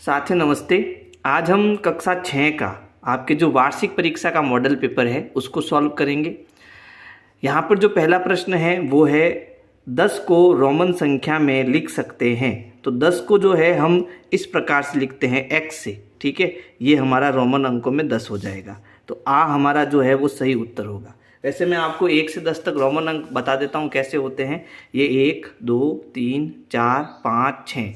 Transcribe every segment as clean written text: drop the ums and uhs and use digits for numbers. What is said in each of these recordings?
साथियों नमस्ते। आज हम कक्षा 6 का आपके जो वार्षिक परीक्षा का मॉडल पेपर है उसको सॉल्व करेंगे। यहाँ पर जो पहला प्रश्न है वो है 10 को रोमन संख्या में लिख सकते हैं। तो 10 को जो है हम इस प्रकार से लिखते हैं x से, ठीक है। ये हमारा रोमन अंकों में 10 हो जाएगा। तो आ हमारा जो है वो सही उत्तर होगा। वैसे मैं आपको 1 से 10 तक रोमन अंक बता देता हूँ कैसे होते हैं। ये 1 2 3 4 5 6,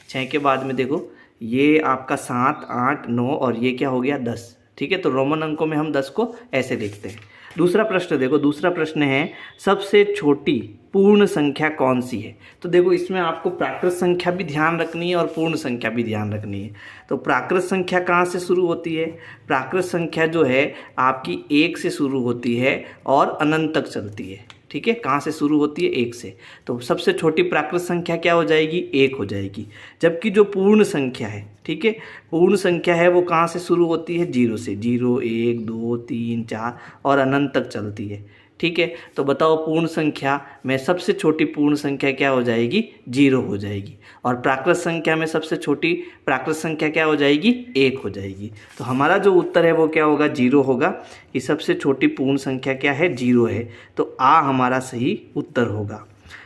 6 के बाद में देखो ये आपका 7 8 9 और ये क्या हो गया 10, ठीक है। तो रोमन अंकों में हम 10 को ऐसे लिखते हैं। दूसरा प्रश्न देखो, दूसरा प्रश्न है सबसे छोटी पूर्ण संख्या कौन सी है। तो देखो इसमें आपको प्राकृत संख्या भी ध्यान रखनी है और पूर्ण संख्या भी ध्यान रखनी है। तो प्राकृत संख्या कहाँ से शुरू होती है? प्राकृत संख्या जो है आपकी 1 से शुरू होती है और अनंत तक चलती है, ठीक है। कहाँ से शुरू होती है? 1 से। तो सबसे छोटी प्राकृत संख्या क्या हो जाएगी? 1 हो जाएगी। जबकि जो पूर्ण संख्या है, ठीक है, पूर्ण संख्या है वो कहाँ से शुरू होती है? 0 से। 0 1 2 3 4 और अनंत तक चलती है, ठीक है। तो बताओ पूर्ण संख्या में सबसे छोटी पूर्ण संख्या क्या हो जाएगी? 0 हो जाएगी। और प्राकृत संख्या में सबसे छोटी प्राकृत संख्या क्या हो जाएगी? 1 हो जाएगी। तो हमारा जो उत्तर है वो क्या होगा? 0 होगा। कि सबसे छोटी पूर्ण संख्या क्या है? 0 है। तो आ हमारा सही उत्तर होगा।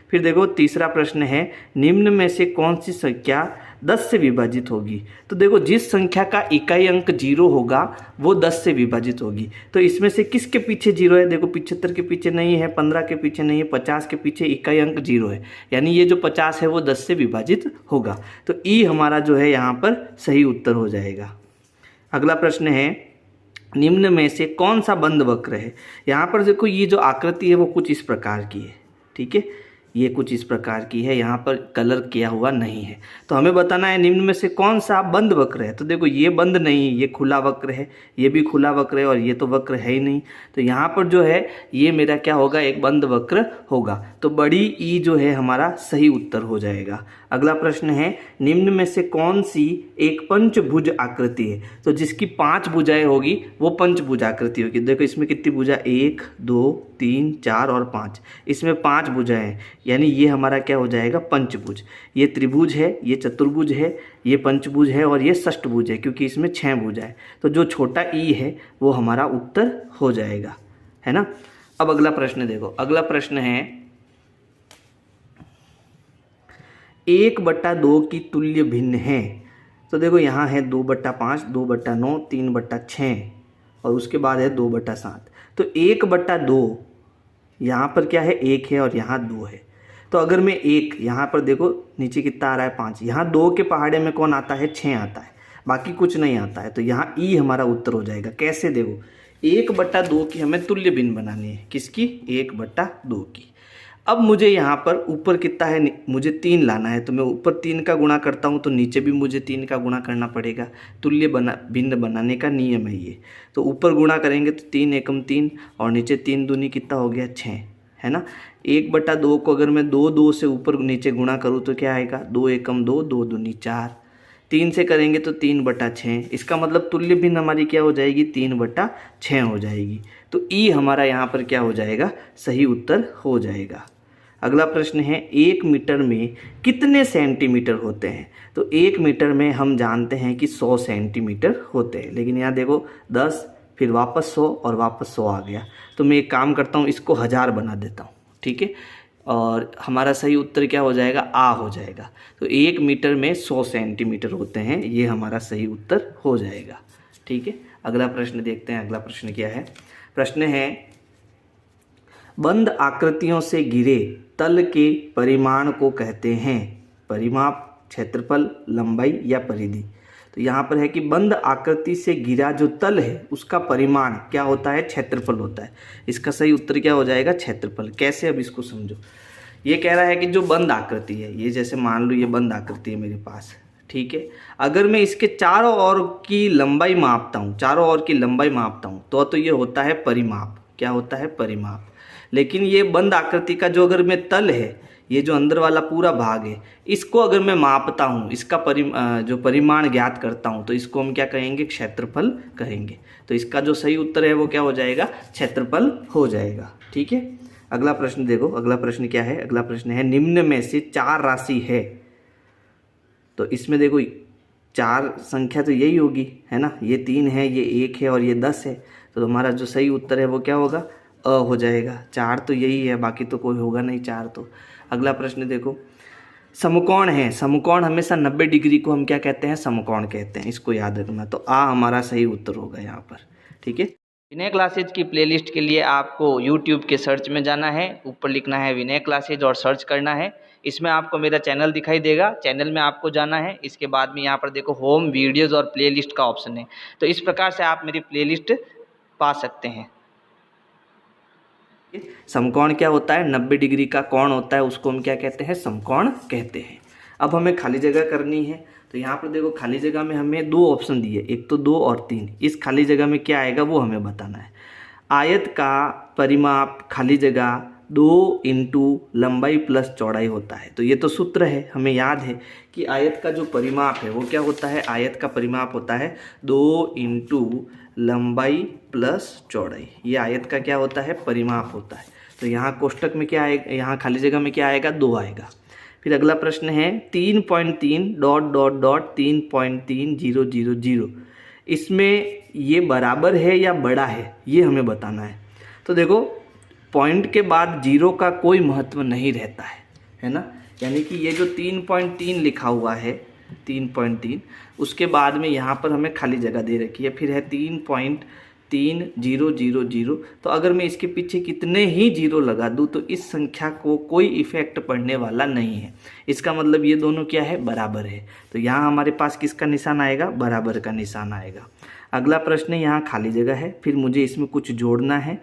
फिर देखो तीसरा प्रश्न है निम्न में से कौन सी संख्या 10 से विभाजित होगी। तो देखो जिस संख्या का इकाई अंक 0 होगा वो 10 से विभाजित होगी। तो इसमें से किसके पीछे 0 है? देखो 75 के पीछे नहीं है, 15 के पीछे नहीं है, 50 के पीछे इकाई अंक 0 है। यानी ये जो 50 है वो 10 से विभाजित होगा। तो ई हमारा जो है यहाँ पर सही उत्तर हो जाएगा। अगला प्रश्न है निम्न में से कौन सा बंद वक्र है। यहाँ पर देखो ये जो आकृति है वो कुछ इस प्रकार की है, ठीक है। ये कुछ इस प्रकार की है, यहाँ पर कलर किया हुआ नहीं है। तो हमें बताना है निम्न में से कौन सा बंद वक्र है। तो देखो ये बंद नहीं, ये खुला वक्र है, ये भी खुला वक्र है और ये तो वक्र है ही नहीं। तो यहाँ पर जो है ये मेरा क्या होगा? एक बंद वक्र होगा। तो बड़ी ई जो है हमारा सही उत्तर हो जाएगा। अगला प्रश्न है निम्न में से कौन सी एक पंचभुज आकृति है। तो जिसकी 5 भुजाएं होगी वो पंचभुज आकृति होगी। देखो इसमें कितनी भुजा? 1 2 3 4 और 5। इसमें 5 भुजाएं हैं, यानी ये हमारा क्या हो जाएगा? पंचभुज। ये त्रिभुज है, ये चतुर्भुज है, ये पंचभुज है और ये षष्ठभुज है, क्योंकि इसमें 6 भुजाएं। तो जो छोटा ई है वो हमारा उत्तर हो जाएगा, है ना। अब अगला प्रश्न देखो, अगला प्रश्न है 1/2 की तुल्य भिन्न है। तो देखो यहाँ है 2/5, 2/9, 3/6 और उसके बाद है 2/7। तो 1/2 यहाँ पर क्या है? 1 है और यहाँ 2 है। तो अगर मैं 1 यहाँ पर देखो नीचे कितना आ रहा है? 5। यहाँ 2 के पहाड़े में कौन आता है? 6 आता है, बाकी कुछ नहीं आता है। तो यहाँ ई हमारा उत्तर हो जाएगा। कैसे? देखो 1/2 की हमें तुल्य भिन्न बनानी है। किसकी? 1/2 की। अब मुझे यहाँ पर ऊपर कितना है? मुझे 3 लाना है। तो मैं ऊपर 3 का गुणा करता हूँ तो नीचे भी मुझे 3 का गुणा करना पड़ेगा। तुल्य भिन्न बनाने का नियम है ये। तो ऊपर गुणा करेंगे तो 3 एकम 3 और नीचे 3 दूनी कितना हो गया? 6, है ना। 1/2 को अगर मैं 2 2 से ऊपर नीचे गुणा करूँ तो क्या आएगा? 2 एकम 2, 2 दूनी 4। 3 से करेंगे तो 3/6। इसका मतलब तुल्य भिन्न हमारी क्या हो जाएगी? 3/6 हो जाएगी। तो ई हमारा यहाँ पर क्या हो जाएगा? सही उत्तर हो जाएगा। अगला प्रश्न है 1 मीटर में कितने सेंटीमीटर होते हैं। तो 1 मीटर में हम जानते हैं कि 100 सेंटीमीटर होते हैं, लेकिन यहाँ देखो 10 फिर वापस 100 और वापस 100 आ गया। तो मैं एक काम करता हूँ, इसको 1000 बना देता हूँ, ठीक है। और हमारा सही उत्तर क्या हो जाएगा? आ हो जाएगा। तो 1 मीटर में 100 सेंटीमीटर होते हैं, ये हमारा सही उत्तर हो जाएगा, ठीक है। अगला प्रश्न देखते हैं। अगला प्रश्न क्या है? प्रश्न है बंद आकृतियों से घिरे तल के परिमाण को कहते हैं परिमाप, क्षेत्रफल, लंबाई या परिधि। तो यहाँ पर है कि बंद आकृति से घिरा जो तल है उसका परिमाण क्या होता है? क्षेत्रफल होता है। इसका सही उत्तर क्या हो जाएगा? क्षेत्रफल। कैसे? अब इसको समझो। ये कह रहा है कि जो बंद आकृति है, ये जैसे मान लो ये बंद आकृति है मेरे पास, ठीक है। अगर मैं इसके चारों ओर की लंबाई मापता हूँ, चारों ओर की लंबाई मापता हूँ तो ये होता है परिमाप। क्या होता है? परिमाप। लेकिन ये बंद आकृति का जो अगर मैं तल है, ये जो अंदर वाला पूरा भाग है, इसको अगर मैं मापता हूँ, इसका जो परिमाण ज्ञात करता हूँ, तो इसको हम क्या कहेंगे? क्षेत्रफल कहेंगे। तो इसका जो सही उत्तर है वो क्या हो जाएगा? क्षेत्रफल हो जाएगा, ठीक है। अगला प्रश्न देखो, अगला प्रश्न क्या है? अगला प्रश्न है निम्न में से 4 राशि है। तो इसमें देखो चार संख्या तो यही होगी, है ना। ये 3 है, ये 1 है और ये 10 है। तो हमारा जो सही उत्तर है वो क्या होगा, अ हो जाएगा। 4 तो यही है, बाकी तो कोई होगा नहीं 4 तो। अगला प्रश्न देखो, समकोण है, समकोण हमेशा 90 डिग्री को हम क्या कहते हैं, समकोण कहते हैं, इसको याद रखना। तो आ हमारा सही उत्तर होगा यहाँ पर, ठीक है। विनय क्लासेज की प्लेलिस्ट के लिए आपको YouTube के सर्च में जाना है, ऊपर लिखना है विनय क्लासेज और सर्च करना है। इसमें आपको मेरा चैनल दिखाई देगा, चैनल में आपको जाना है। इसके बाद में यहाँ पर देखो होम, वीडियोज़ और प्लेलिस्ट का ऑप्शन है। तो इस प्रकार से आप मेरी प्लेलिस्ट पा सकते हैं। समकोण क्या होता है, 90 डिग्री का कोण होता है, उसको हम क्या कहते हैं, समकोण कहते हैं। अब हमें खाली जगह करनी है। तो यहाँ पर देखो खाली जगह में हमें 2 ऑप्शन दिए, एक तो 2 और 3। इस खाली जगह में क्या आएगा वो हमें बताना है। आयत का परिमाप खाली जगह 2 इंटू लंबाई प्लस चौड़ाई होता है। तो ये तो सूत्र है, हमें याद है कि आयत का जो परिमाप है वो क्या होता है, आयत का परिमाप होता है 2 इंटू लंबाई प्लस चौड़ाई। ये आयत का क्या होता है, परिमाप होता है। तो यहाँ कोष्टक में क्या आएगा, यहाँ खाली जगह में क्या आएगा, 2 आएगा। फिर अगला प्रश्न है 3.3 डॉट डॉट डॉट 3.3000। इसमें ये बराबर है या बड़ा है, ये हमें बताना है। तो देखो पॉइंट के बाद 0 का कोई महत्व नहीं रहता है ना। यानी कि ये जो 3.3 लिखा हुआ है, 3.3, उसके बाद में यहाँ पर हमें खाली जगह दे रखी है, फिर है 3.3000। तो अगर मैं इसके पीछे कितने ही 0 लगा दूँ तो इस संख्या को कोई इफेक्ट पड़ने वाला नहीं है। इसका मतलब ये दोनों क्या है, बराबर है। तो यहाँ हमारे पास किसका निशान आएगा, बराबर का निशान आएगा। अगला प्रश्न यहाँ खाली जगह है, फिर मुझे इसमें कुछ जोड़ना है।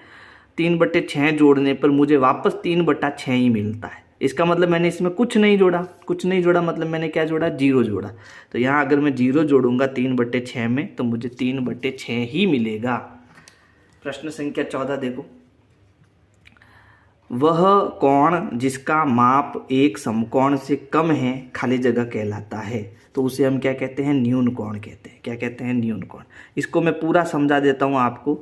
3/6 जोड़ने पर मुझे वापस 3/6 ही मिलता है। इसका मतलब मैंने इसमें कुछ नहीं जोड़ा, कुछ नहीं जोड़ा मतलब मैंने क्या जोड़ा, 0 जोड़ा। तो यहाँ अगर मैं 0 जोड़ूंगा 3/6 में तो मुझे 3/6 ही मिलेगा। प्रश्न संख्या 14 देखो, वह कोण जिसका माप एक समकोण से कम है खाली जगह कहलाता है। तो उसे हम क्या कहते हैं, न्यून कोण कहते हैं। क्या कहते हैं, न्यून कोण। इसको मैं पूरा समझा देता हूँ आपको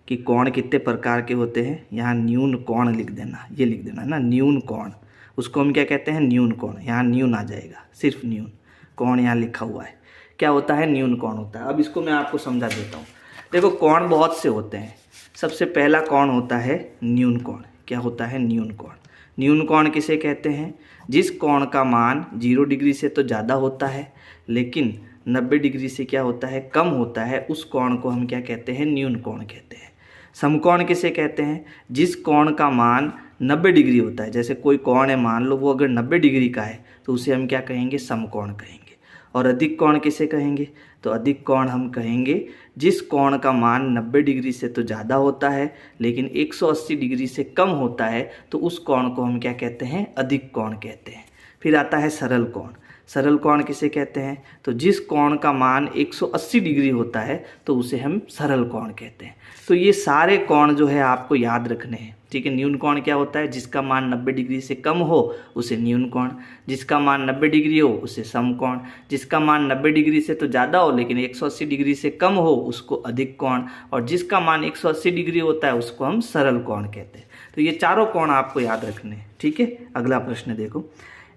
कि कोण कितने प्रकार के होते हैं। यहाँ न्यून कोण लिख देना, ये लिख देना ना, न्यून कोण, उसको हम क्या कहते हैं, न्यून कोण। यहाँ न्यून आ जाएगा, सिर्फ न्यून। कोण यहाँ लिखा हुआ है, क्या होता है, न्यून कोण होता है। अब इसको मैं आपको समझा देता हूँ। देखो कोण बहुत से होते हैं। सबसे पहला कोण होता है न्यून कोण। क्या होता है, न्यून कोण। न्यून कोण किसे कहते हैं, जिस कोण का मान 0 डिग्री से तो ज़्यादा होता है लेकिन 90 डिग्री से क्या होता है, कम होता है, उस कोण को हम क्या कहते हैं, न्यून कोण कहते हैं। समकोण किसे कहते हैं, जिस कोण का मान 90 डिग्री होता है। जैसे कोई कोण है, मान लो वो अगर 90 डिग्री का है तो उसे हम क्या कहेंगे, समकोण कहेंगे। और अधिक कोण किसे कहेंगे, तो अधिक कोण हम कहेंगे जिस कोण का मान 90 डिग्री से तो ज़्यादा होता है लेकिन 180 डिग्री से कम होता है, तो उस कोण को हम क्या कहते हैं, अधिक कोण कहते हैं। फिर आता है सरल कोण। सरल कोण किसे कहते हैं, तो जिस कोण का मान 180 डिग्री होता है तो उसे हम सरल कोण कहते हैं। तो ये सारे कोण जो है आपको याद रखने हैं, ठीक है। न्यून कोण क्या होता है, जिसका मान 90 डिग्री से कम हो उसे न्यून कोण, जिसका मान 90 डिग्री हो उसे समकोण, जिसका मान 90 डिग्री से तो ज़्यादा हो लेकिन 180 डिग्री से कम हो उसको अधिक कोण, और जिसका मान 180 डिग्री होता है उसको हम सरल कोण कहते हैं। तो ये चारों कोण आपको याद रखने हैं, ठीक है। अगला प्रश्न देखो,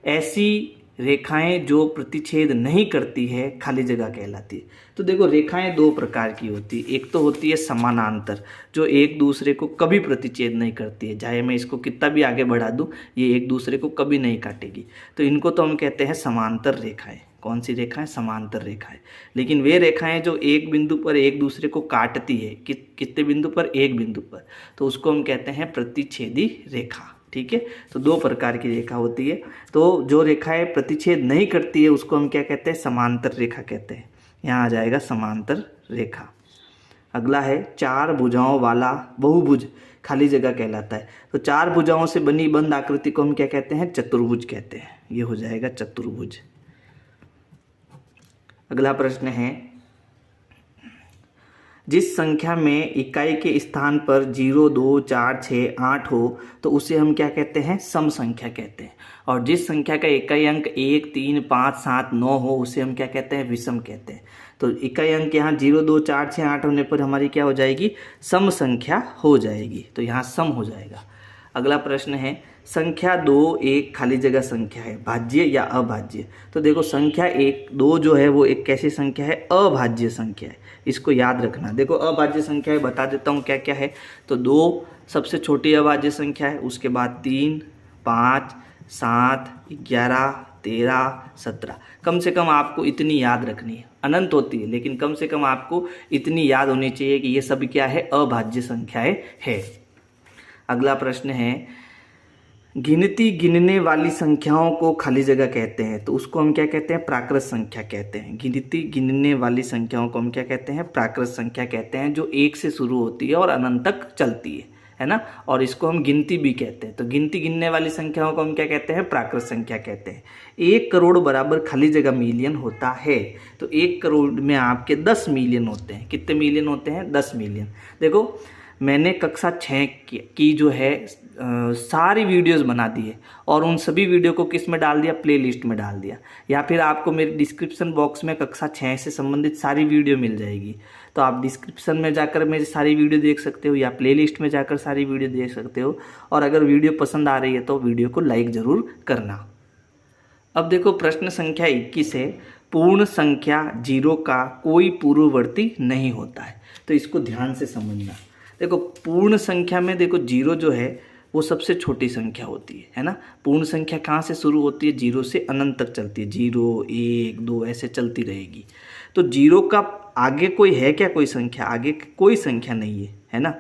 ऐसी रेखाएं जो प्रतिच्छेद नहीं करती है खाली जगह कहलाती है। तो देखो रेखाएं 2 प्रकार की होती है। एक तो होती है समानांतर, जो एक दूसरे को कभी प्रतिच्छेद नहीं करती है, चाहे मैं इसको कितना भी आगे बढ़ा दूं ये एक दूसरे को कभी नहीं काटेगी। तो इनको तो हम कहते हैं समांतर रेखाएं। कौन सी रेखाएं, समांतर रेखाएं। लेकिन वे रेखाएं जो एक बिंदु पर एक दूसरे को काटती है, कितने बिंदु पर, एक बिंदु पर, तो उसको हम कहते हैं प्रतिच्छेदी रेखा, ठीक है। तो 2 प्रकार की रेखा होती है। तो जो रेखाएं प्रतिच्छेद नहीं करती है उसको हम क्या कहते हैं, समांतर रेखा कहते हैं। यहाँ आ जाएगा समांतर रेखा। अगला है 4 भुजाओं वाला बहुभुज खाली जगह कहलाता है। तो 4 भुजाओं से बनी बंद आकृति को हम क्या कहते हैं, चतुर्भुज कहते हैं। ये हो जाएगा चतुर्भुज। अगला प्रश्न है, जिस संख्या में इकाई के स्थान पर 0, 2, 4, 6, 8 हो तो उसे हम क्या कहते हैं, सम संख्या कहते हैं। और जिस संख्या का इकाई अंक 1, 3, 5, 7, 9 हो उसे हम क्या कहते हैं, विषम कहते हैं। तो इकाई अंक यहाँ 0, 2, 4, 6, 8 होने पर हमारी क्या हो जाएगी, सम संख्या हो जाएगी। तो यहाँ सम हो जाएगा। अगला प्रश्न है, संख्या 2 एक खाली जगह संख्या है, भाज्य या अभाज्य। तो देखो संख्या 1 2 जो है वो एक कैसी संख्या है, अभाज्य संख्या है, इसको याद रखना। देखो अभाज्य संख्या है, बता देता हूँ क्या क्या है। तो 2 सबसे छोटी अभाज्य संख्या है, उसके बाद 3 5 7 11 13 17। कम से कम आपको इतनी याद रखनी है, अनंत होती है लेकिन कम से कम आपको इतनी याद होनी चाहिए कि ये सब क्या है, अभाज्य संख्याएं है। अगला प्रश्न है, गिनती गिनने वाली संख्याओं को खाली जगह कहते हैं, तो उसको हम क्या कहते हैं, प्राकृत संख्या कहते हैं। गिनती गिनने वाली संख्याओं को हम क्या कहते हैं, प्राकृत संख्या कहते हैं, जो 1 से शुरू होती है और अनंत तक चलती है ना। और इसको हम गिनती भी कहते हैं। तो गिनती गिनने वाली संख्याओं को हम क्या कहते हैं, प्राकृत संख्या कहते हैं। 1 करोड़ बराबर खाली जगह मिलियन होता है। तो 1 करोड़ में आपके 10 मिलियन होते हैं। कितने मिलियन होते हैं, 10 मिलियन। देखो मैंने कक्षा 6 की जो है सारी वीडियोस बना दी है और उन सभी वीडियो को किस में डाल दिया, प्लेलिस्ट में डाल दिया। या फिर आपको मेरे डिस्क्रिप्शन बॉक्स में कक्षा 6 से संबंधित सारी वीडियो मिल जाएगी। तो आप डिस्क्रिप्शन में जाकर मेरी सारी वीडियो देख सकते हो या प्लेलिस्ट में जाकर सारी वीडियो देख सकते हो। और अगर वीडियो पसंद आ रही है तो वीडियो को लाइक ज़रूर करना। अब देखो प्रश्न संख्या 21 है, पूर्ण संख्या 0 का कोई पूर्ववर्ती नहीं होता है। तो इसको ध्यान से समझना। देखो पूर्ण संख्या में देखो 0 जो है वो सबसे छोटी संख्या होती है ना। पूर्ण संख्या कहाँ से शुरू होती है, 0 से अनंत तक चलती है, 0 1 2 ऐसे चलती रहेगी। तो 0 का आगे कोई है क्या, कोई संख्या आगे कोई संख्या नहीं है ना।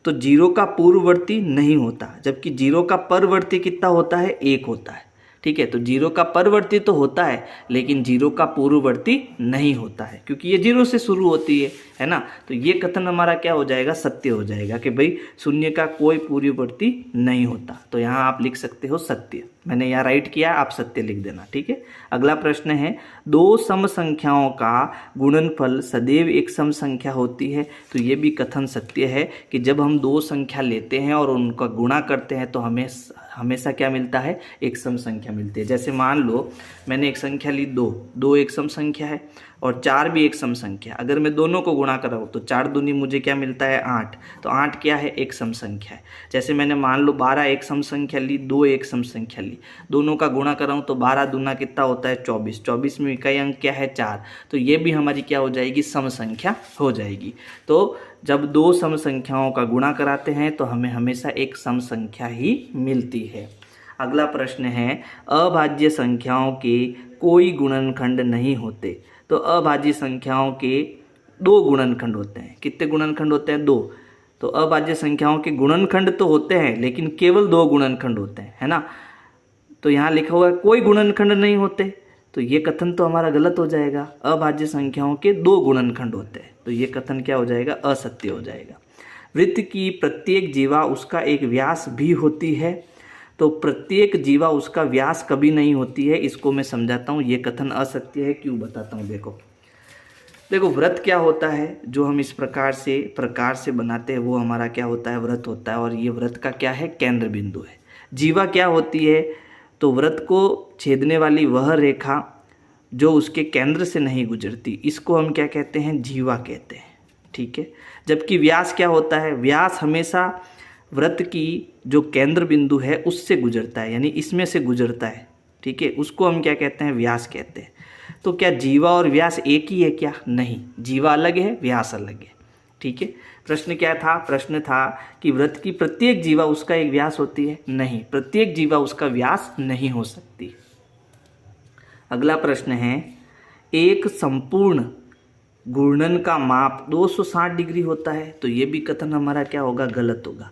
तो 0 का पूर्ववर्ती नहीं होता, जबकि 0 का परवर्ती कितना होता है, 1 होता है। ठीक है, तो 0 का परवर्ती तो होता है लेकिन 0 का पूर्ववर्ती नहीं होता है, क्योंकि ये 0 से शुरू होती है ना। तो ये कथन हमारा क्या हो जाएगा, सत्य हो जाएगा कि भाई शून्य का कोई पूर्ववर्ती नहीं होता। तो यहाँ आप लिख सकते हो सत्य। मैंने यहाँ राइट किया, आप सत्य लिख देना। ठीक है। अगला प्रश्न है, 2 सम संख्याओं का गुणनफल सदैव एक सम संख्या होती है। तो ये भी कथन सत्य है कि जब हम 2 संख्या लेते हैं और उनका गुणा करते हैं तो हमें हमेशा क्या मिलता है, एक सम संख्या मिलती है। जैसे मान लो मैंने एक संख्या ली 2 एक सम संख्या है और 4 भी एक सम संख्या। अगर मैं दोनों को गुणा कर रहा हूँ तो 4 दूनी मुझे क्या मिलता है, 8। तो 8 क्या है, एक सम संख्या है। जैसे मैंने मान लो 12 एक सम संख्या ली, 2 एक सम संख्या ली, दोनों का गुणा कर रहा हूँ तो 12 दूना कितना होता है, 24। 24 में इकाई अंक क्या है, 4। तो ये भी हमारी क्या हो जाएगी, सम संख्या हो जाएगी। तो जब 2 सम संख्याओं का गुणा कराते हैं तो हमें हमेशा एक सम संख्या ही मिलती है। अगला प्रश्न है, अभाज्य संख्याओं के कोई गुणनखंड नहीं होते। तो अभाज्य संख्याओं के 2 गुणनखंड होते हैं। कितने गुणनखंड होते हैं, 2। तो अभाज्य संख्याओं के गुणनखंड तो होते हैं लेकिन केवल 2 गुणनखंड होते हैं, है ना। तो यहाँ लिखा हुआ है कोई गुणनखंड नहीं होते, तो ये कथन तो हमारा गलत हो जाएगा। अभाज्य संख्याओं के 2 गुणनखंड होते हैं, तो ये कथन क्या हो जाएगा, असत्य हो जाएगा। वृत्त की प्रत्येक जीवा उसका एक व्यास भी होती है। तो प्रत्येक जीवा उसका व्यास कभी नहीं होती है, इसको मैं समझाता हूँ। ये कथन असत्य है, क्यों बताता हूँ। देखो व्रत क्या होता है, जो हम इस प्रकार से बनाते हैं वो हमारा क्या होता है, व्रत होता है। और ये व्रत का क्या है, केंद्र बिंदु है। जीवा क्या होती है, तो व्रत को छेदने वाली वह रेखा जो उसके केंद्र से नहीं गुजरती, इसको हम क्या कहते हैं, जीवा कहते हैं। ठीक है। जबकि व्यास क्या होता है, व्यास हमेशा व्रत की जो केंद्र बिंदु है उससे गुजरता है, यानी इसमें से गुजरता है। ठीक है, उसको हम क्या कहते हैं, व्यास कहते हैं। तो क्या जीवा और व्यास एक ही है क्या, नहीं, जीवा अलग है, व्यास अलग है। ठीक है। प्रश्न क्या था, प्रश्न था कि व्रत की प्रत्येक जीवा उसका एक व्यास होती है, नहीं, प्रत्येक जीवा उसका व्यास नहीं हो सकती। अगला प्रश्न है, एक संपूर्ण घूर्णन का माप 260 डिग्री होता है। तो ये भी कथन हमारा क्या होगा, गलत होगा।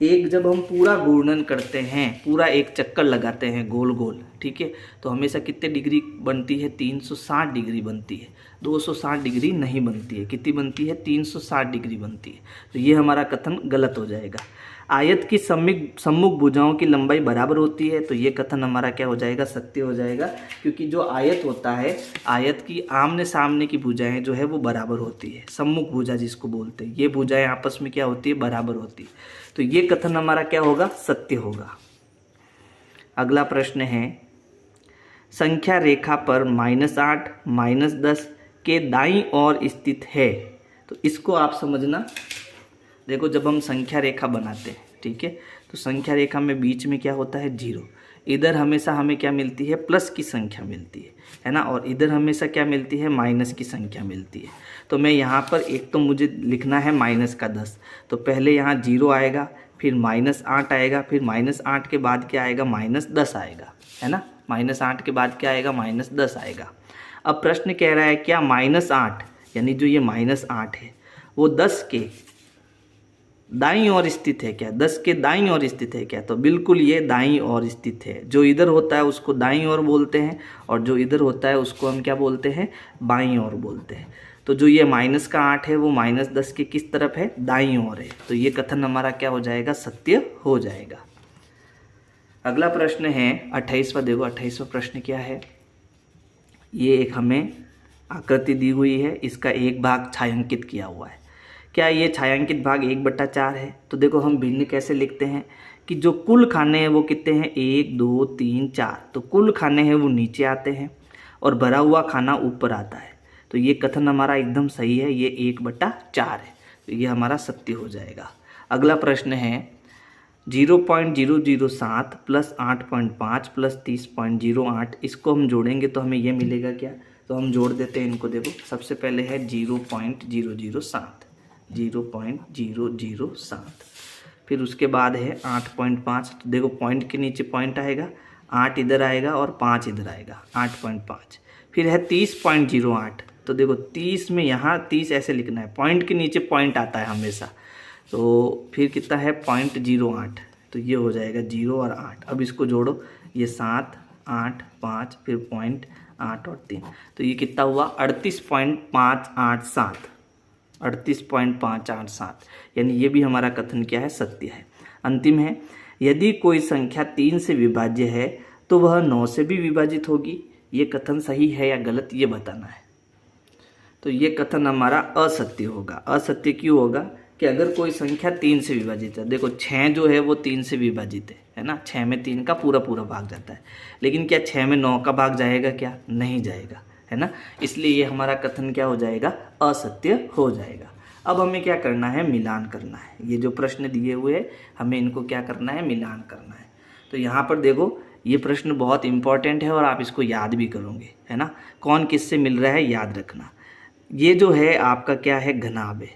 जब हम पूरा घूर्णन करते हैं, पूरा एक चक्कर लगाते हैं गोल गोल, ठीक है, तो हमेशा कितने डिग्री बनती है, 360 डिग्री बनती है, 260 डिग्री नहीं बनती है। कितनी बनती है, 360 डिग्री बनती है। तो ये हमारा कथन गलत हो जाएगा। आयत की सम्मुख भुजाओं की लंबाई बराबर होती है। तो ये कथन हमारा क्या हो जाएगा, सत्य हो जाएगा, क्योंकि जो आयत होता है, आयत की आमने सामने की भुजाएं जो है वो बराबर होती है। सम्मुख भुजा जिसको बोलते हैं, ये भुजाएं आपस में क्या होती है, बराबर होती है। तो ये कथन हमारा क्या होगा, सत्य होगा। अगला प्रश्न है, संख्या रेखा पर -8 -10 के दाईं ओर स्थित है। तो इसको आप समझना। देखो जब हम संख्या रेखा बनाते हैं, ठीक है। तो संख्या रेखा में बीच में क्या होता है 0। इधर हमेशा हमें क्या मिलती है प्लस की संख्या मिलती है ना, और इधर हमेशा क्या मिलती है माइनस की संख्या मिलती है। तो मैं यहाँ पर एक तो मुझे लिखना है माइनस का 10, तो पहले यहाँ 0 आएगा, फिर -8 आएगा, फिर -8 के बाद क्या आएगा -10 आएगा, है ना। -8 के बाद क्या आएगा -10 आएगा। अब प्रश्न कह रहा है क्या -8 यानी जो ये -8 है वो 10 के दाईं ओर स्थित है क्या, 10 के दाईं ओर स्थित है क्या, तो बिल्कुल ये दाईं ओर स्थित है। जो इधर होता है उसको दाईं ओर बोलते हैं, और जो इधर होता है उसको हम क्या बोलते हैं बाईं ओर बोलते हैं। तो जो ये -8 है वो -10 के किस तरफ है दाईं ओर है। तो ये कथन हमारा क्या हो जाएगा सत्य हो जाएगा। अगला प्रश्न है 28वां। देखो 28वां प्रश्न क्या है, ये एक हमें आकृति दी हुई है, इसका एक भाग छायांकित किया हुआ है। क्या ये छायांकित भाग 1/4 है। तो देखो हम भिन्न कैसे लिखते हैं कि जो कुल खाने हैं वो कितने हैं 1 2 3 4। तो कुल खाने हैं वो नीचे आते हैं और भरा हुआ खाना ऊपर आता है। तो ये कथन हमारा एकदम सही है, ये 1/4 है। तो ये हमारा सत्य हो जाएगा। अगला प्रश्न है 0.007 + 8.5 + 30.08। इसको हम जोड़ेंगे तो हमें ये मिलेगा क्या, तो हम जोड़ देते हैं इनको। देखो सबसे पहले है 0.007, 0.007, फिर उसके बाद है 8.5। तो देखो पॉइंट के नीचे पॉइंट आएगा, 8 इधर आएगा और 5 इधर आएगा, 8.5। फिर है 30.08। तो देखो 30 में यहाँ 30 ऐसे लिखना है, पॉइंट के नीचे पॉइंट आता है हमेशा। तो फिर कितना है 0.08। तो ये हो जाएगा 0 और 8। अब इसको जोड़ो, ये 7 8 5 फिर 0.8 और 3। तो ये कितना हुआ 38.587, 38.587। यानी ये भी हमारा कथन क्या है सत्य है। अंतिम है यदि कोई संख्या 3 से विभाज्य है तो वह 9 से भी विभाजित होगी। ये कथन सही है या गलत ये बताना है। तो ये कथन हमारा असत्य होगा। असत्य क्यों होगा कि अगर कोई संख्या 3 से विभाजित है, देखो 6 जो है वो 3 से विभाजित है ना, 6 में 3 का पूरा भाग जाता है। लेकिन क्या 6 में 9 का भाग जाएगा क्या, नहीं जाएगा, है ना। इसलिए ये हमारा कथन क्या हो जाएगा असत्य हो जाएगा। अब हमें क्या करना है मिलान करना है। ये जो प्रश्न दिए हुए हैं हमें इनको क्या करना है मिलान करना है। तो यहाँ पर देखो ये प्रश्न बहुत इंपॉर्टेंट है और आप इसको याद भी करोगे, है ना। कौन किससे मिल रहा है याद रखना। ये जो है आपका क्या है घनाभ है,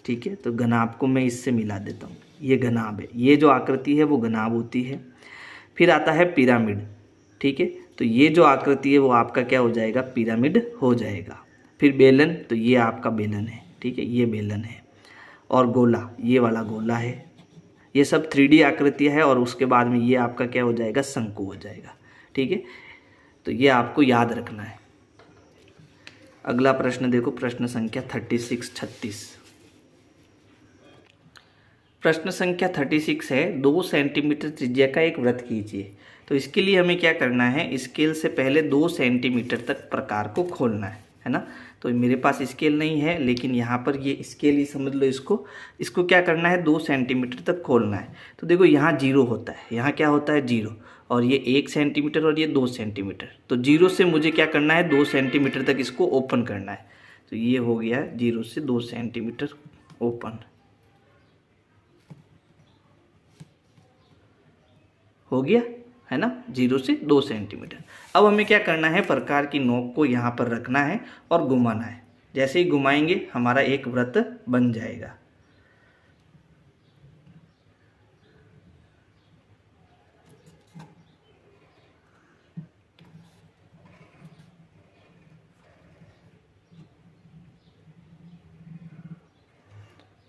ठीक है। तो घनाभ को मैं इससे मिला देता हूँ, ये घनाभ है। ये जो आकृति है वो घनाभ होती है। फिर आता है पिरामिड, ठीक है। तो ये जो आकृति है वो आपका क्या हो जाएगा पिरामिड हो जाएगा। फिर बेलन, तो ये आपका बेलन है, ठीक है, ये बेलन है। और गोला, ये वाला गोला है। ये सब 3D आकृतियाँ है और उसके बाद में ये आपका क्या हो जाएगा शंकु हो जाएगा, ठीक है। तो ये आपको याद रखना है। अगला प्रश्न देखो, प्रश्न संख्या 36 प्रश्न संख्या 36 है 2 सेंटीमीटर त्रिज्या का एक वृत्त कीजिए। तो इसके लिए हमें क्या करना है, स्केल से पहले 2 सेंटीमीटर तक प्रकार को खोलना है ना। तो मेरे पास स्केल नहीं है, लेकिन यहाँ पर ये स्केल ही समझ लो इसको क्या करना है 2 सेंटीमीटर तक खोलना है। तो देखो यहाँ 0 होता है, यहाँ क्या होता है 0, और ये 1 सेंटीमीटर और ये 2 सेंटीमीटर। तो 0 से मुझे क्या करना है 2 सेंटीमीटर तक इसको ओपन करना है। तो ये हो गया 0 से 2 सेंटीमीटर ओपन हो गया, है ना, 0 से 2 सेंटीमीटर। अब हमें क्या करना है प्रकार की नोक को यहाँ पर रखना है और घुमाना है। जैसे ही घुमाएंगे हमारा एक वृत्त बन जाएगा।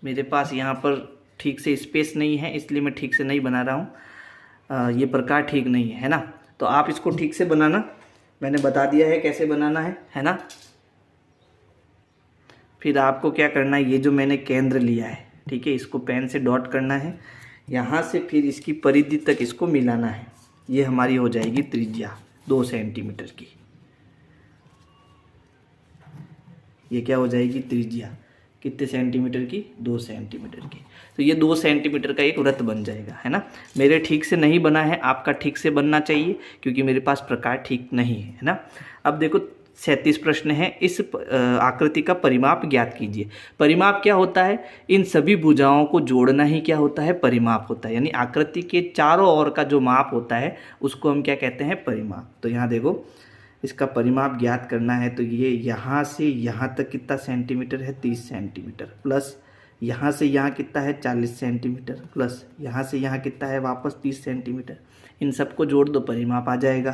मेरे पास यहाँ पर ठीक से स्पेस नहीं है, इसलिए मैं ठीक से नहीं बना रहा हूँ। ये प्रकार ठीक नहीं है ना। तो आप इसको ठीक से बनाना, मैंने बता दिया है कैसे बनाना है ना। फिर आपको क्या करना है, ये जो मैंने केंद्र लिया है, ठीक है, इसको पेन से डॉट करना है। यहाँ से फिर इसकी परिधि तक इसको मिलाना है। ये हमारी हो जाएगी त्रिज्या 2 सेंटीमीटर की। ये क्या हो जाएगी त्रिज्या कितने सेंटीमीटर की 2 सेंटीमीटर की। तो ये 2 सेंटीमीटर का एक वृत्त बन जाएगा, है ना। मेरे ठीक से नहीं बना है, आपका ठीक से बनना चाहिए क्योंकि मेरे पास प्रकार ठीक नहीं है ना। अब देखो 37 प्रश्न है। इस आकृति का परिमाप ज्ञात कीजिए। परिमाप क्या होता है? इन सभी भुजाओं को जोड़ना ही क्या होता है? परिमाप होता है। यानी आकृति के चारों ओर का जो माप होता है उसको हम क्या कहते हैं? परिमाप। तो यहाँ देखो, इसका परिमाप ज्ञात करना है तो ये यहाँ से यहाँ तक कितना सेंटीमीटर है? 30 सेंटीमीटर, प्लस यहाँ से यहाँ कितना है? 40 सेंटीमीटर, प्लस यहाँ से यहाँ कितना है? वापस 30 सेंटीमीटर। इन सबको जोड़ दो, परिमाप आ जाएगा।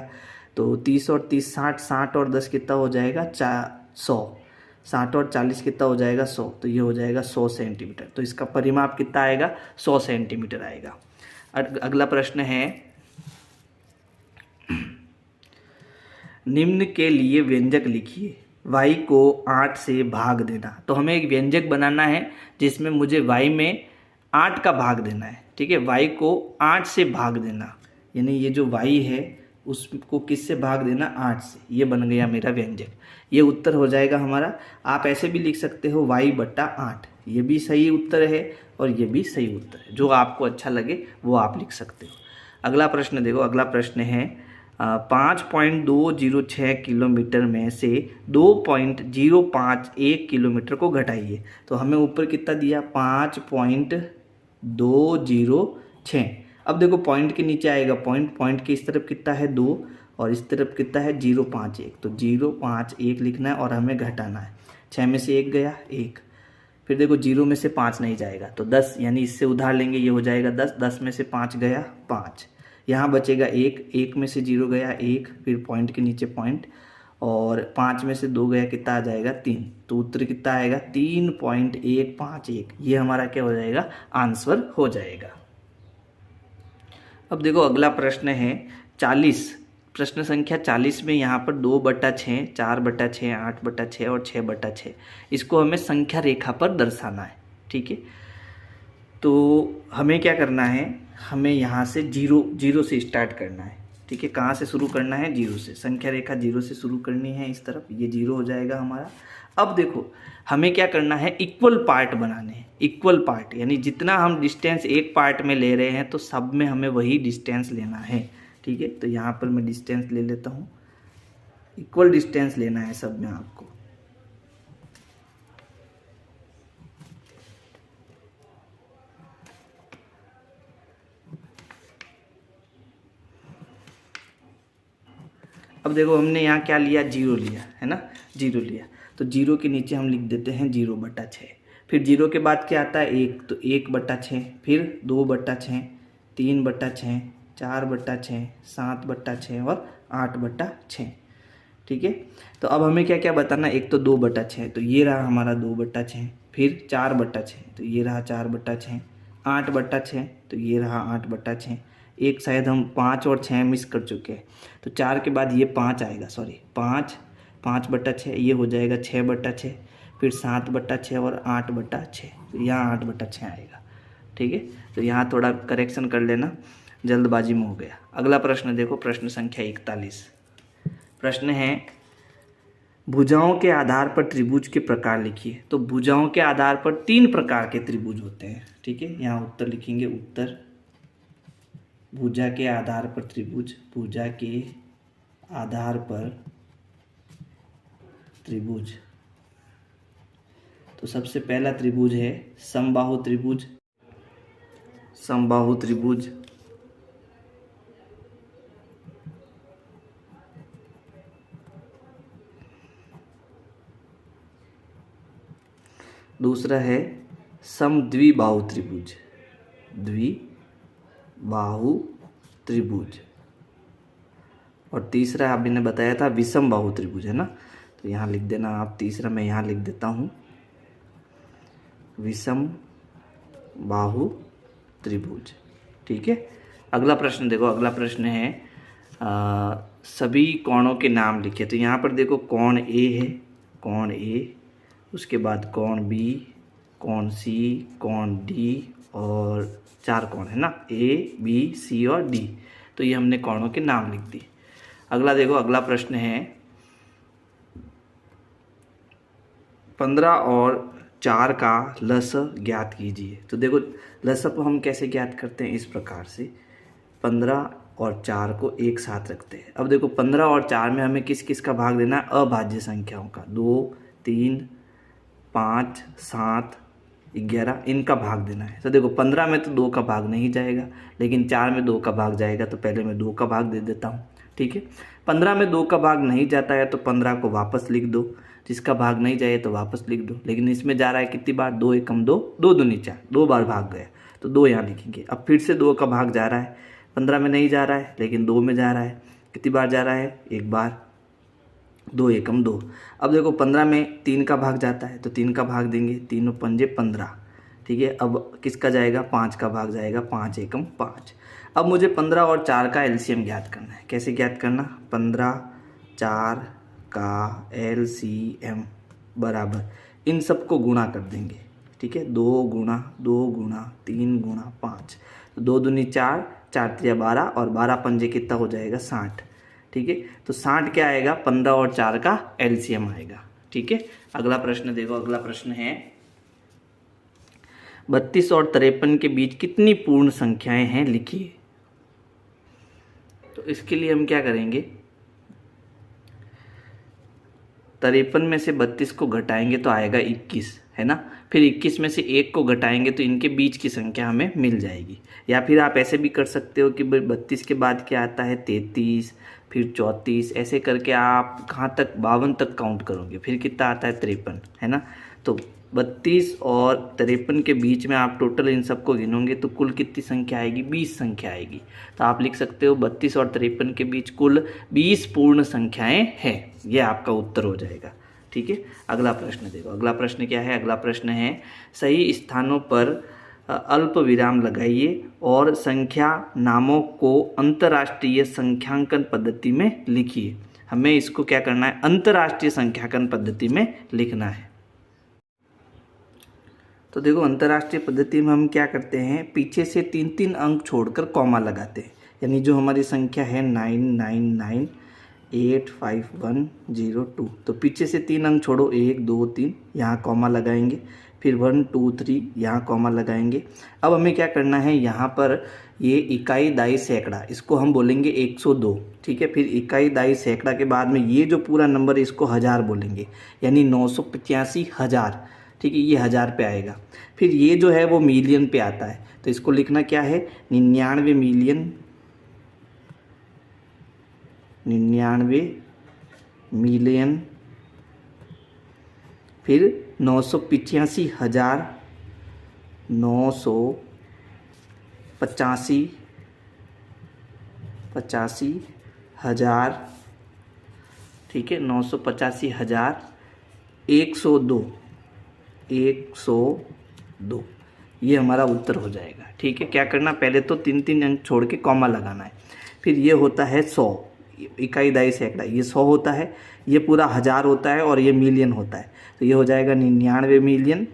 तो 30 और 30 60, 60 और 10 कितना हो जाएगा? 100। 60 और 40 कितना हो जाएगा? 100। तो ये हो जाएगा 100 सेंटीमीटर। तो इसका परिमाप कितना आएगा? 100 सेंटीमीटर आएगा। अगला प्रश्न है, निम्न के लिए व्यंजक लिखिए। y को 8 से भाग देना। तो हमें एक व्यंजक बनाना है जिसमें मुझे y में 8 का भाग देना है। ठीक है, y को 8 से भाग देना, यानी ये जो y है उसको किससे भाग देना? 8 से। ये बन गया मेरा व्यंजक। ये उत्तर हो जाएगा हमारा। आप ऐसे भी लिख सकते हो y/8। ये भी सही उत्तर है और ये भी सही उत्तर है। जो आपको अच्छा लगे वो आप लिख सकते हो। अगला प्रश्न देखो। अगला प्रश्न है 5.206 किलोमीटर में से 2.051 किलोमीटर को घटाइए। तो हमें ऊपर कितना दिया? 5.206। अब देखो पॉइंट के नीचे आएगा पॉइंट के इस तरफ कितना है? 2 और इस तरफ कितना है? 051। तो 051 लिखना है और हमें घटाना है। 6 में से 1 गया 1, फिर देखो 0 में से 5 नहीं जाएगा तो 10, यानी इससे उधार लेंगे, ये हो जाएगा 10। 10 में से 5 गया 5, यहाँ बचेगा 1, 1 में से 0 गया 1, फिर पॉइंट के नीचे पॉइंट, और 5 में से 2 गया कितना आ जाएगा? 3। तो उत्तर कितना आएगा? 3.151। ये हमारा क्या हो जाएगा? आंसर हो जाएगा। अब देखो अगला प्रश्न है 40, प्रश्न संख्या 40 में यहाँ पर 2/6, 4/6, 8/6 और 6/6, इसको हमें संख्या रेखा पर दर्शाना है। ठीक है, तो हमें क्या करना है? हमें यहाँ से जीरो से स्टार्ट करना है। ठीक है, कहाँ से शुरू करना है? 0 से। संख्या रेखा 0 से शुरू करनी है इस तरफ, ये 0 हो जाएगा हमारा। अब देखो हमें क्या करना है? इक्वल पार्ट बनाने हैं। इक्वल पार्ट यानी जितना हम डिस्टेंस एक पार्ट में ले रहे हैं तो सब में हमें वही डिस्टेंस लेना है। ठीक है, तो यहाँ पर मैं डिस्टेंस ले लेता हूँ। इक्वल डिस्टेंस लेना है सब में आपको। अब देखो हमने यहाँ क्या लिया? 0 लिया है ना, 0 लिया। तो 0 के नीचे हम लिख देते हैं 0/6। फिर 0 के बाद क्या आता है? 1, तो 1/6, फिर 2/6, 3/6, 4/6, 7/6 और 8/6। ठीक है, तो अब हमें क्या क्या बताना? एक तो 2/6, तो ये रहा हमारा 2/6, फिर 4/6, तो ये रहा 4/6, 8/6, तो ये रहा 8/6। एक शायद हम 5 और 6 मिस कर चुके हैं, तो 4 के बाद ये 5 आएगा, सॉरी 5/6, ये हो जाएगा 6/6, फिर 7/6 और 8/6, तो यहाँ 8/6 आएगा। ठीक है, तो यहाँ थोड़ा करेक्शन कर लेना, जल्दबाजी में हो गया। अगला प्रश्न देखो, प्रश्न संख्या 41। प्रश्न है भुजाओं के आधार पर त्रिभुज के प्रकार लिखिए। तो भुजाओं के आधार पर 3 प्रकार के त्रिभुज होते हैं। ठीक है, यहाँ उत्तर लिखेंगे। उत्तर, भुजा के आधार पर त्रिभुज, भुजा के आधार पर त्रिभुज। तो सबसे पहला त्रिभुज है समबाहु त्रिभुज। समबाहु त्रिभुज। दूसरा है समद्विबाहु त्रिभुज, द्विबाहु त्रिभुज। और तीसरा आपने बताया था विषम बाहु त्रिभुज, है ना। तो यहाँ लिख देना आप तीसरा, मैं यहाँ लिख देता हूँ विषम बाहु त्रिभुज। ठीक है, अगला प्रश्न देखो। अगला प्रश्न है सभी कोणों के नाम लिखे। तो यहाँ पर देखो कोण ए है, कोण ए, उसके बाद कोण बी, कोण सी, कोण डी और 4 कोण है ना, ए बी सी और डी। तो ये हमने कोणों के नाम लिख दिए। अगला देखो, अगला प्रश्न है 15 और 4 का लसअ ज्ञात कीजिए। तो देखो लसअ को हम कैसे ज्ञात करते हैं, इस प्रकार से 15 और 4 को एक साथ रखते हैं। अब देखो 15 और 4 में हमें किस किस का भाग देना है, अभाज्य संख्याओं का। 2, 3, 5, 7, 11 इनका भाग देना है। तो देखो 15 में तो 2 का भाग नहीं जाएगा, लेकिन 4 में 2 का भाग जाएगा, तो पहले मैं 2 का भाग दे देता हूँ। ठीक है, 15 में 2 का भाग नहीं जाता है तो 15 को वापस लिख दो, जिसका भाग नहीं जाए तो वापस लिख दो। लेकिन इसमें जा रहा है कितनी बार, 2 एकम 2, 2 दूनी 4, 2 बार भाग गया तो 2 यहाँ लिखेंगे। अब फिर से 2 का भाग जा रहा है, 15 में नहीं जा रहा है लेकिन 2 में जा रहा है। कितनी बार जा रहा है, एक बार, 2 एकम 2। अब देखो 15 में 3 का भाग जाता है तो 3 का भाग देंगे, 3 और 5 15। ठीक है, अब किसका जाएगा, 5 का भाग जाएगा, 5 एकम 5। अब मुझे 15 और 4 का एलसीएम ज्ञात करना है। कैसे ज्ञात करना, 15, 4 का एलसीएम बराबर इन सबको गुणा कर देंगे। ठीक है, 2 गुणा 2 गुणा 3 गुणा 5, तो 2 दूनी 4, 4 3 12 और 12 पंजे कितना हो जाएगा, 60। ठीक है, तो 60 क्या आएगा, 15 और 4 का एलसीएम आएगा। ठीक है, अगला प्रश्न देखो, अगला प्रश्न है 32 और 53 के बीच कितनी पूर्ण संख्याएं हैं, लिखिए। तो इसके लिए हम क्या करेंगे, 53 में से 32 को घटाएंगे तो आएगा 21, है ना। फिर 21 में से 1 को घटाएंगे तो इनके बीच की संख्या हमें मिल जाएगी। या फिर आप ऐसे भी कर सकते हो कि 32 के बाद क्या आता है, 33, फिर 34, ऐसे करके आप कहाँ तक, 52 तक काउंट करोगे, फिर कितना आता है, 53, है ना। तो 32 और 53 के बीच में आप टोटल इन सबको गिनोगे तो कुल कितनी संख्या आएगी, 20 संख्या आएगी। तो आप लिख सकते हो 32 और 53 के बीच कुल 20 पूर्ण संख्याएं हैं। ये आपका उत्तर हो जाएगा। ठीक है, अगला प्रश्न देखो, अगला प्रश्न क्या है, अगला प्रश्न है सही स्थानों पर अल्प विराम लगाइए और संख्या नामों को अंतर्राष्ट्रीय संख्यांकन पद्धति में लिखिए। हमें इसको क्या करना है, अंतर्राष्ट्रीय संख्यांकन पद्धति में लिखना है। तो देखो अंतर्राष्ट्रीय पद्धति में हम क्या करते हैं, पीछे से 3-3 अंक छोड़कर कॉमा लगाते हैं। यानी जो हमारी संख्या है 9998510 तो पीछे से 3 अंक छोड़ो, 1 2 3, यहाँ कॉमा लगाएंगे, फिर 1 2 3 यहाँ कॉमा लगाएंगे। अब हमें क्या करना है, यहाँ पर ये इकाई दाई सैकड़ा, इसको हम बोलेंगे 102। ठीक है, फिर इकाई दाई सैकड़ा के बाद में ये जो पूरा नंबर है इसको 1000 बोलेंगे, यानी 985,000। ठीक है, ये 1000 पे आएगा। फिर ये जो है वो मिलियन पे आता है, तो इसको लिखना क्या है, 99 मिलियन, 99 मिलियन, फिर 985,000, 985 85,000। ठीक है, 985,000, 102, 102, ये हमारा उत्तर हो जाएगा। ठीक है, क्या करना, पहले तो 3-3 अंक छोड़ के कॉमा लगाना है। फिर ये होता है 100, इकाई दाई सैकड़ा, ये 100 होता है, ये पूरा 1000 होता है और ये मिलियन होता है। तो ये हो जाएगा 99 मिलियन,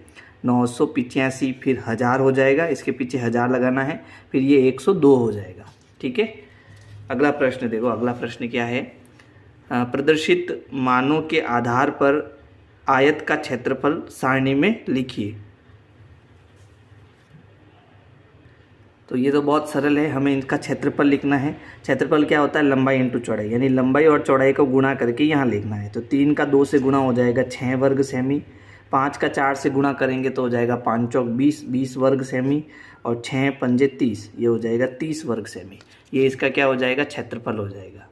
985, फिर 1000 हो जाएगा, इसके पीछे 1000 लगाना है, फिर ये 102 हो जाएगा। ठीक है, अगला प्रश्न देखो, अगला प्रश्न क्या है, प्रदर्शित मानों के आधार पर आयत का क्षेत्रफल सारणी में लिखिए। तो ये तो बहुत सरल है, हमें इनका क्षेत्रफल लिखना है। क्षेत्रफल क्या होता है, लंबाई इंटू चौड़ाई, यानी लंबाई और चौड़ाई को गुणा करके यहाँ लिखना है। तो 3 का 2 से गुणा हो जाएगा 6 वर्ग सेमी, 5 का 4 से गुणा करेंगे तो हो जाएगा 5 चौक 20, 20 वर्ग सेमी, और 6 पंजे 30, ये हो जाएगा 30 वर्ग सेमी। ये इसका क्या हो जाएगा, क्षेत्रफल हो जाएगा।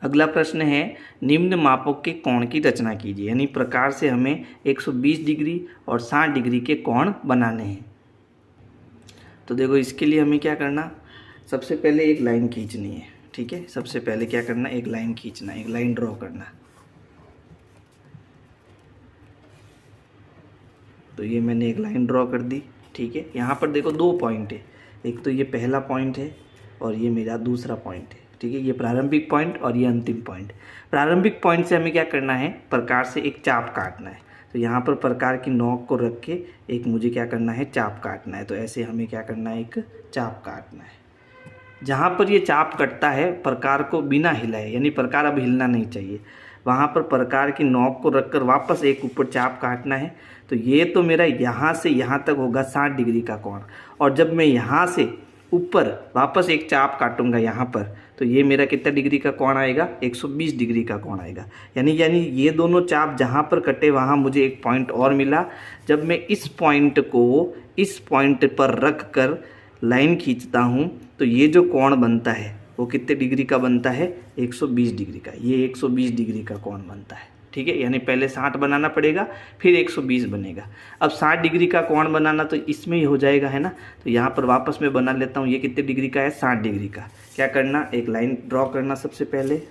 अगला प्रश्न है निम्न मापों के कोण की रचना कीजिए, यानी प्रकार से हमें 120 डिग्री और 60 डिग्री के कोण बनाने हैं। तो देखो इसके लिए हमें क्या करना, सबसे पहले एक लाइन खींचनी है। ठीक है, सबसे पहले क्या करना, एक लाइन खींचना, एक लाइन ड्रॉ करना। तो ये मैंने एक लाइन ड्रॉ कर दी। ठीक है, यहाँ पर देखो 2 पॉइंट है, एक तो ये पहला पॉइंट है और ये मेरा दूसरा पॉइंट है। ठीक है, ये प्रारंभिक पॉइंट और ये अंतिम पॉइंट। प्रारंभिक पॉइंट से हमें क्या करना है, प्रकार से एक चाप काटना है। तो यहाँ पर प्रकार की नोक को रख के एक मुझे क्या करना है, चाप काटना है। तो ऐसे हमें क्या करना है, एक चाप काटना है। जहाँ पर ये चाप कटता है प्रकार को बिना हिलाए, यानी प्रकार अब हिलना नहीं चाहिए, वहाँ पर प्रकार की नोक को रखकर वापस एक ऊपर चाप काटना है। तो ये तो मेरा यहाँ से यहाँ तक होगा 60 डिग्री का कोण, और जब मैं यहाँ से ऊपर वापस एक चाप काटूंगा यहाँ पर, तो ये मेरा कितना डिग्री का कोण आएगा, 120 डिग्री का कोण आएगा। यानी ये दोनों चाप जहाँ पर कटे वहाँ मुझे एक पॉइंट और मिला। जब मैं इस पॉइंट को इस पॉइंट पर रख कर लाइन खींचता हूँ तो ये जो कोण बनता है वो कितने डिग्री का बनता है, 120 डिग्री का। ये 120 डिग्री का कोण बनता है, ठीक है। यानी पहले 60 बनाना पड़ेगा, फिर 120 बनेगा। अब 60 डिग्री का कोण बनाना तो इसमें ही हो जाएगा, है ना। तो यहाँ पर वापस मैं बना लेता हूँ। ये कितने डिग्री का है, 60 डिग्री का। क्या करना, एक लाइन ड्रॉ करना, सबसे पहले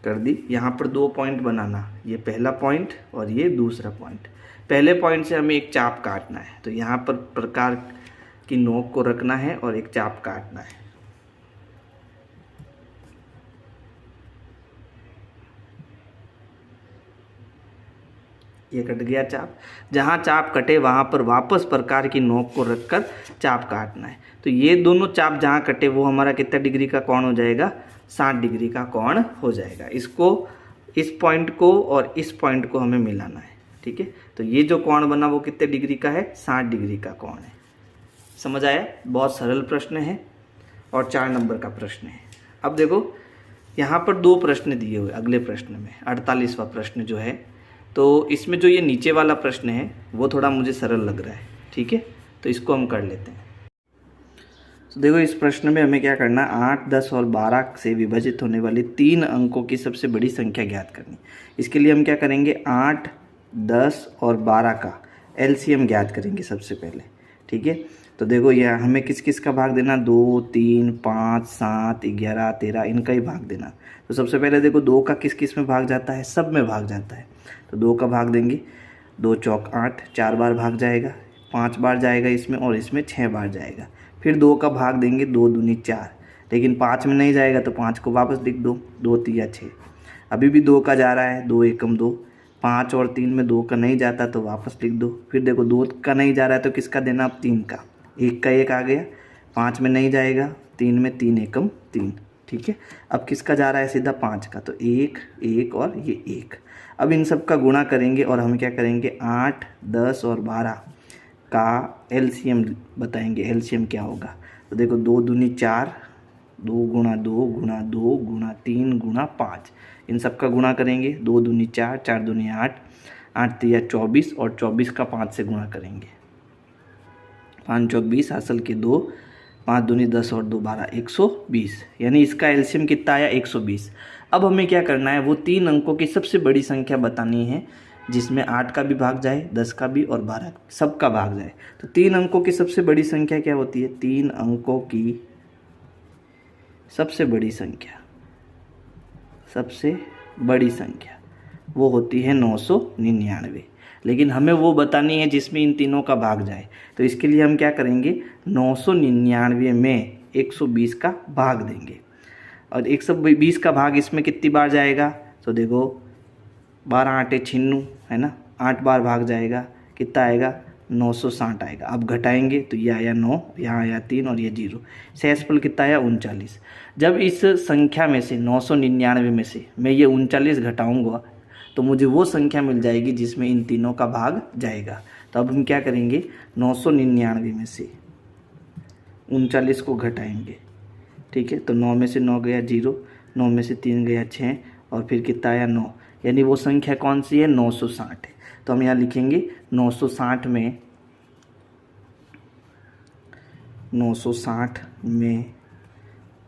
कर दी। यहाँ पर 2 पॉइंट बनाना, ये पहला पॉइंट और ये दूसरा पॉइंट। पहले पॉइंट से हमें एक चाप काटना है, तो यहाँ पर प्रकार की नोक को रखना है और एक चाप काटना है। ये कट गया चाप। जहाँ चाप कटे वहाँ पर वापस प्रकार की नोक को रखकर चाप काटना है। तो ये दोनों चाप जहाँ कटे वो हमारा कितना डिग्री का कोण हो जाएगा, 60 डिग्री का कोण हो जाएगा। इसको, इस पॉइंट को और इस पॉइंट को हमें मिलाना है, ठीक है। तो ये जो कोण बना वो कितने डिग्री का है, 60 डिग्री का कोण है। समझ आया। बहुत सरल प्रश्न है और 4 नंबर का प्रश्न है। अब देखो यहाँ पर 2 प्रश्न दिए हुए अगले प्रश्न में, 48वां प्रश्न जो है। तो इसमें जो ये नीचे वाला प्रश्न है वो थोड़ा मुझे सरल लग रहा है, ठीक है। तो इसको हम कर लेते हैं। तो देखो इस प्रश्न में हमें क्या करना है, 8, 10 और 12 से विभाजित होने वाली 3 अंकों की सबसे बड़ी संख्या ज्ञात करनी। इसके लिए हम क्या करेंगे, 8, 10 और 12 का एलसीएम ज्ञात करेंगे सबसे पहले, ठीक है। तो देखो यह हमें किस किस का भाग देना, 2, 3, 5, 7, 11, 13, इनका ही भाग देना। तो सबसे पहले देखो 2 का किस किस में भाग जाता है, सब में भाग जाता है। तो 2 का भाग देंगे, 2 चौक 8, 4 बार भाग जाएगा, 5 बार जाएगा इसमें और इसमें 6 बार जाएगा। फिर 2 का भाग देंगे, 2 दूनी 4, लेकिन 5 में नहीं जाएगा तो 5 को वापस लिख दो, 2 3 6। अभी भी 2 का जा रहा है, 2 एकम 2, 5 और 3 में 2 का नहीं जाता तो वापस लिख दो। फिर देखो 2 का नहीं जा रहा है तो किसका देना, अब 3 का, 1 का 1 आ गया, 5 में नहीं जाएगा, 3 में 3 एकम 3, ठीक है। अब किसका जा रहा है, सीधा 5 का, तो 1 1 और ये 1। अब इन सब का गुणा करेंगे और हम क्या करेंगे, 8, 10 और 12 का एलसीएम बताएंगे। एलसीएम क्या होगा, तो देखो 2 दूनी 4, 2 गुणा 2 गुणा 2 गुणा 3 गुणा 5, इन सब का गुणा करेंगे। 2 दूनी 4, 4 दूनी 8, 8 तिया 24 और 24 का 5 से गुणा करेंगे। 5 चौक 20, हासिल के 2, 5 दूनी 10 और 2 12, 120। यानी इसका एलसीएम कितना आया, 120। अब हमें क्या करना है, वो 3 अंकों की सबसे बड़ी संख्या बतानी है जिसमें 8 का भी भाग जाए, 10 का भी और 12 सब का भाग जाए। तो 3 अंकों की सबसे बड़ी संख्या क्या होती है, 3 अंकों की सबसे बड़ी संख्या, सबसे बड़ी संख्या वो होती है 999। लेकिन हमें वो बतानी है जिसमें इन तीनों का भाग जाए। तो इसके लिए हम क्या करेंगे, 999 में 120 का भाग देंगे और 120 का भाग इसमें कितनी बार जाएगा, तो देखो 12 आटे 96 है ना, 8 बार भाग जाएगा, कितना आएगा, 960 आएगा। अब घटाएंगे तो ये आया 9, यहाँ आया 3 और ये 0, शेषफल कितना आया, 39। जब इस संख्या में से 999 में से मैं ये 39 घटाऊंगा तो मुझे वो संख्या मिल जाएगी जिसमें इन तीनों का भाग जाएगा। तो अब हम क्या करेंगे, 999 में से 39 को घटाएंगे, ठीक है। तो 9 में से 9 गया 0, 9 में से 3 गया 6 और फिर कितना आया 9, यानी वो संख्या कौन सी है, 960 है। तो हम यहाँ लिखेंगे 960 में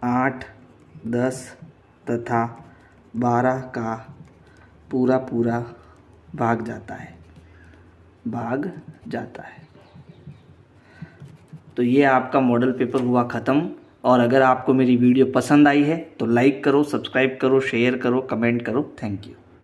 8, 10 तथा 12 का पूरा भाग जाता है, भाग जाता है। तो ये आपका मॉडल पेपर हुआ ख़त्म। और अगर आपको मेरी वीडियो पसंद आई है तो लाइक करो, सब्सक्राइब करो, शेयर करो, कमेंट करो। Thank you.